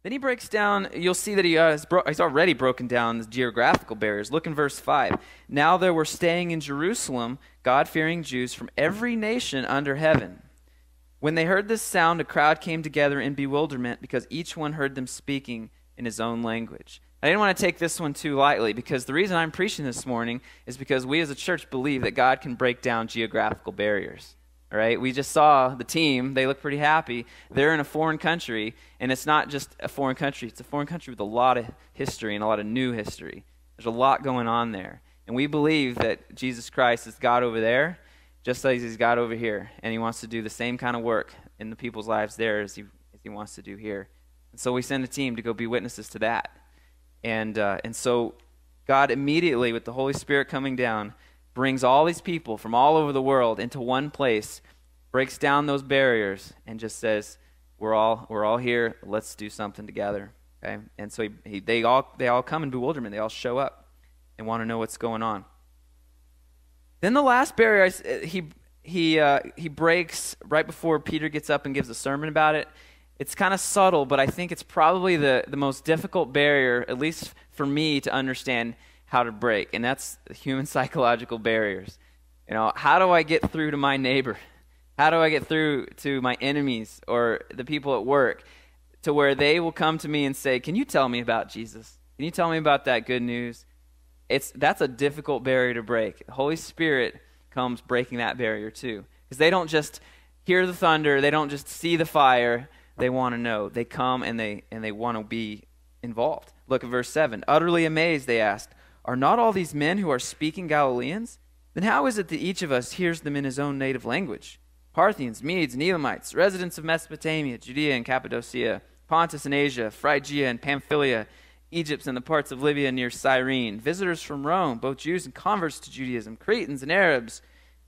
Then he breaks down, you'll see that he's already broken down the geographical barriers. Look in verse 5. Now there were staying in Jerusalem God-fearing Jews from every nation under heaven. When they heard this sound, a crowd came together in bewilderment because each one heard them speaking in his own language. I didn't want to take this one too lightly because the reason I'm preaching this morning is because we as a church believe that God can break down geographical barriers. All right, we just saw the team. They look pretty happy. They're in a foreign country, and it's not just a foreign country. It's a foreign country with a lot of history and a lot of new history. There's a lot going on there. And we believe that Jesus Christ is God over there, just as he's God over here. And he wants to do the same kind of work in the people's lives there as he wants to do here. And so we send a team to go be witnesses to that. And so God immediately, with the Holy Spirit coming down, brings all these people from all over the world into one place, breaks down those barriers, and just says, "We're all here. Let's do something together." Okay, and so they all come in bewilderment. They all show up and want to know what's going on. Then the last barrier he breaks right before Peter gets up and gives a sermon about it. It's kind of subtle, but I think it's probably the most difficult barrier, at least for me, to understand how to break, and that's human psychological barriers. You know, how do I get through to my neighbor? How do I get through to my enemies or the people at work to where they will come to me and say, "Can you tell me about Jesus? Can you tell me about that good news?" That's a difficult barrier to break. The Holy Spirit comes breaking that barrier too, because they don't just hear the thunder, they don't just see the fire, they want to know. They come and they want to be involved. Look at verse 7. Utterly amazed, they asked, "Are not all these men who are speaking Galileans? Then how is it that each of us hears them in his own native language? Parthians, Medes, and Elamites, residents of Mesopotamia, Judea and Cappadocia, Pontus and Asia, Phrygia and Pamphylia, Egypt and the parts of Libya near Cyrene, visitors from Rome, both Jews and converts to Judaism, Cretans and Arabs.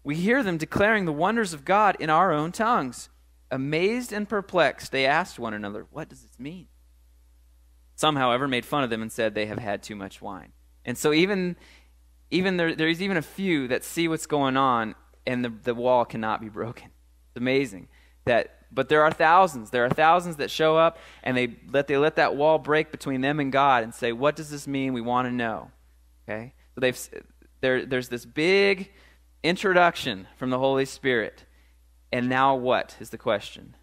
We hear them declaring the wonders of God in our own tongues." Amazed and perplexed, they asked one another, "What does this mean?" Some, however, made fun of them and said they have had too much wine. And so there's even a few that see what's going on, and the wall cannot be broken. It's amazing but there are thousands. There are thousands that show up, and they let that wall break between them and God and say, "What does this mean? We want to know." Okay, so there's this big introduction from the Holy Spirit, and now what is the question?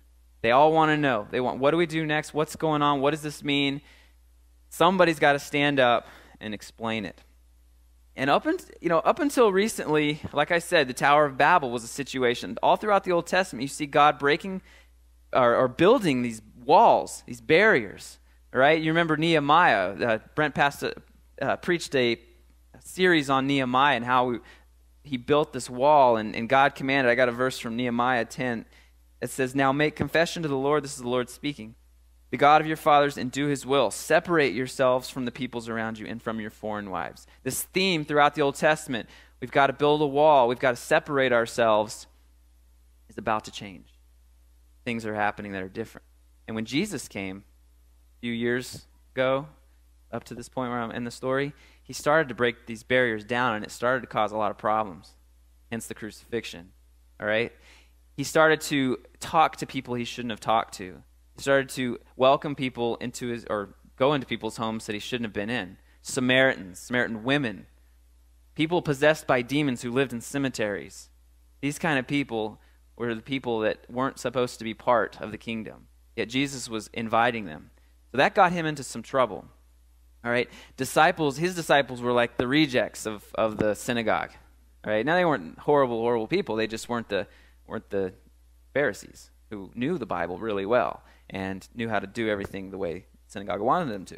They all want to know. They want, what do we do next? What's going on? What does this mean? Somebody's got to stand up and explain it. And up until recently, like I said, the Tower of Babel was a situation. All throughout the Old Testament, you see God breaking or building these walls, these barriers. All right, you remember Nehemiah. Brent preached a series on Nehemiah and how he built this wall, and God commanded. I got a verse from Nehemiah 10. It says, "Now make confession to the Lord," this is the Lord speaking, "the God of your fathers, and do his will. Separate yourselves from the peoples around you and from your foreign wives." This theme throughout the Old Testament, we've got to build a wall, we've got to separate ourselves, is about to change. Things are happening that are different. And when Jesus came a few years ago, up to this point where I'm in the story, he started to break these barriers down, and it started to cause a lot of problems, hence the crucifixion. All right? He started to talk to people he shouldn't have talked to. He started to welcome people go into people's homes that he shouldn't have been in. Samaritan women, people possessed by demons who lived in cemeteries. These kind of people were the people that weren't supposed to be part of the kingdom, yet Jesus was inviting them. So that got him into some trouble. All right, his disciples were like the rejects of the synagogue. All right, now they weren't horrible people. They just weren't the Pharisees who knew the Bible really well and knew how to do everything the way synagogue wanted them to.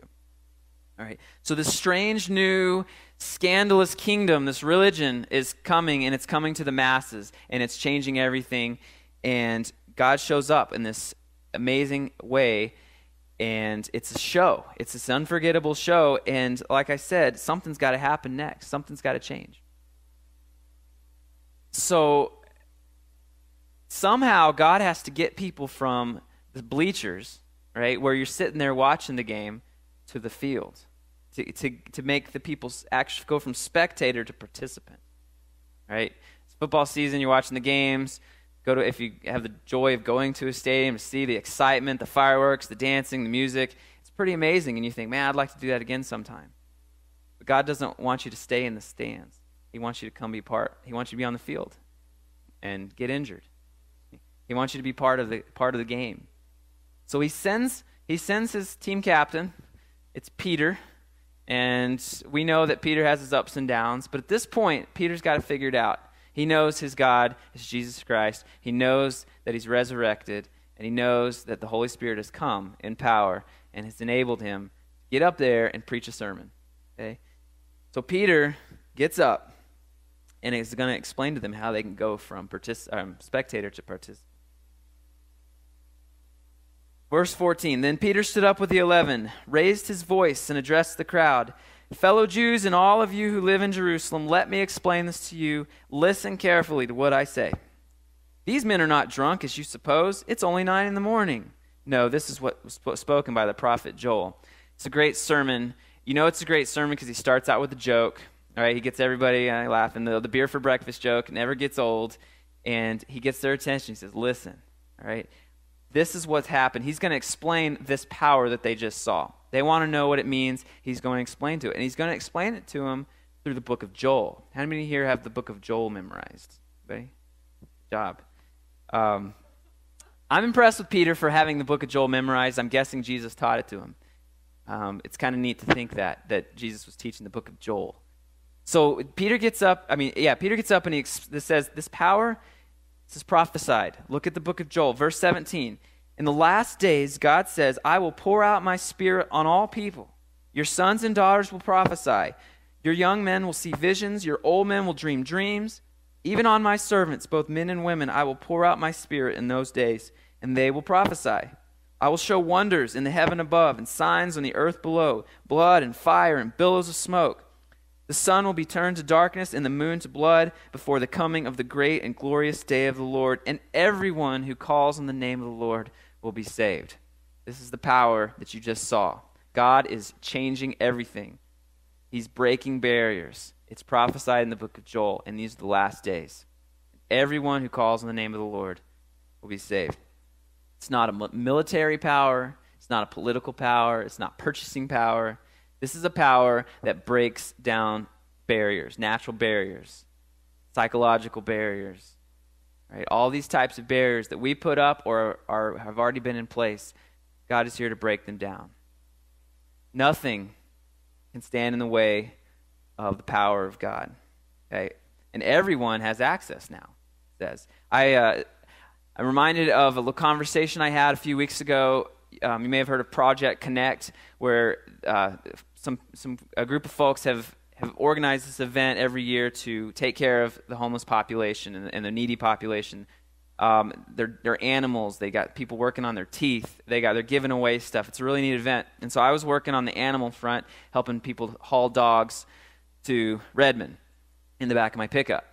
All right, so this strange new scandalous kingdom, this religion is coming, and it's coming to the masses, and it's changing everything, and God shows up in this amazing way, and it's a show. It's this unforgettable show, and like I said, something's got to happen next. Something's got to change. So somehow God has to get people from the bleachers, right, where you're sitting there watching the game, to the field, to make the people actually go from spectator to participant, right? It's football season, you're watching the games, If you have the joy of going to a stadium to see the excitement, the fireworks, the dancing, the music, it's pretty amazing. And you think, man, I'd like to do that again sometime. But God doesn't want you to stay in the stands. He wants you to come be part. He wants you to be on the field and get injured. He wants you to be part of the game. So he sends his team captain. It's Peter. And we know that Peter has his ups and downs. But at this point, Peter's got it figured out. He knows his God is Jesus Christ. He knows that he's resurrected. And he knows that the Holy Spirit has come in power and has enabled him to get up there and preach a sermon. Okay? So Peter gets up and is going to explain to them how they can go from spectator to participant. Verse 14, then Peter stood up with the 11, raised his voice, and addressed the crowd. Fellow Jews and all of you who live in Jerusalem, let me explain this to you. Listen carefully to what I say. These men are not drunk, as you suppose. It's only 9 a.m. No, this is what was spoken by the prophet Joel. It's a great sermon. You know it's a great sermon because he starts out with a joke. All right, he gets everybody laughing. The beer for breakfast joke never gets old. And he gets their attention. He says, listen, all right. This is what's happened. He's going to explain this power that they just saw. They want to know what it means. He's going to explain to it. And he's going to explain it to them through the book of Joel. How many here have the book of Joel memorized? Anybody? Good job. I'm impressed with Peter for having the book of Joel memorized. I'm guessing Jesus taught it to him. It's kind of neat to think that Jesus was teaching the book of Joel. So Peter gets up. Peter gets up and he says, this power, this is prophesied. Look at the book of Joel, verse 17. In the last days, God says, I will pour out my spirit on all people. Your sons and daughters will prophesy. Your young men will see visions. Your old men will dream dreams. Even on my servants, both men and women, I will pour out my spirit in those days, and they will prophesy. I will show wonders in the heaven above and signs on the earth below, blood and fire and billows of smoke. The sun will be turned to darkness and the moon to blood before the coming of the great and glorious day of the Lord, and everyone who calls on the name of the Lord will be saved. This is the power that you just saw. God is changing everything. He's breaking barriers. It's prophesied in the book of Joel, and these are the last days. Everyone who calls on the name of the Lord will be saved. It's not a military power. It's not a political power. It's not purchasing power. This is a power that breaks down barriers, natural barriers, psychological barriers, right? All these types of barriers that we put up or have already been in place, God is here to break them down. Nothing can stand in the way of the power of God. Okay? And everyone has access now, it says. I'm reminded of a little conversation I had a few weeks ago. You may have heard of Project Connect, where a group of folks have organized this event every year to take care of the homeless population and the needy population. They're animals. They got people working on their teeth. They're giving away stuff. It's a really neat event. And so I was working on the animal front, helping people haul dogs to Redmond in the back of my pickup.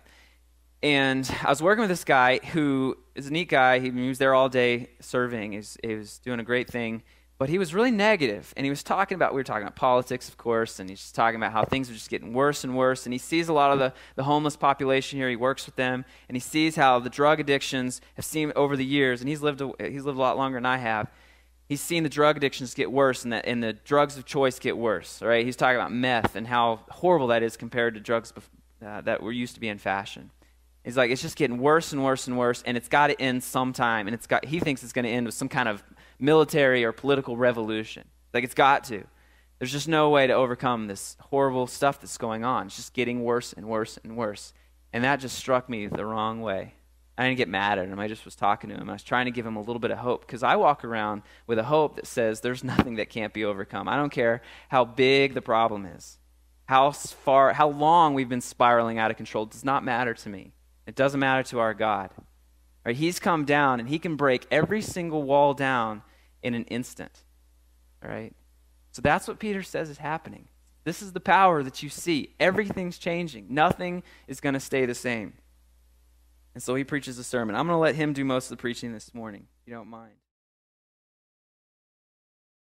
And I was working with this guy who is a neat guy. He was there all day serving. He was doing a great thing. But he was really negative. And we were talking about politics, of course, and he's just talking about how things are just getting worse and worse. And he sees a lot of the homeless population here. He works with them. And he sees how the drug addictions have seen over the years. And he's lived a lot longer than I have. He's seen the drug addictions get worse and the drugs of choice get worse. Right? He's talking about meth and how horrible that is compared to drugs that were used to be in fashion. He's like, it's just getting worse and worse and worse, and it's got to end sometime. And he thinks it's going to end with some kind of military or political revolution. Like, it's got to. There's just no way to overcome this horrible stuff that's going on. It's just getting worse and worse and worse. And that just struck me the wrong way. I didn't get mad at him. I just was talking to him. I was trying to give him a little bit of hope, because I walk around with a hope that says there's nothing that can't be overcome. I don't care how big the problem is, how long we've been spiraling out of control. It does not matter to me. It doesn't matter to our God. Right? He's come down, and he can break every single wall down in an instant. All right? So that's what Peter says is happening. This is the power that you see. Everything's changing. Nothing is going to stay the same. And so he preaches a sermon. I'm going to let him do most of the preaching this morning, if you don't mind.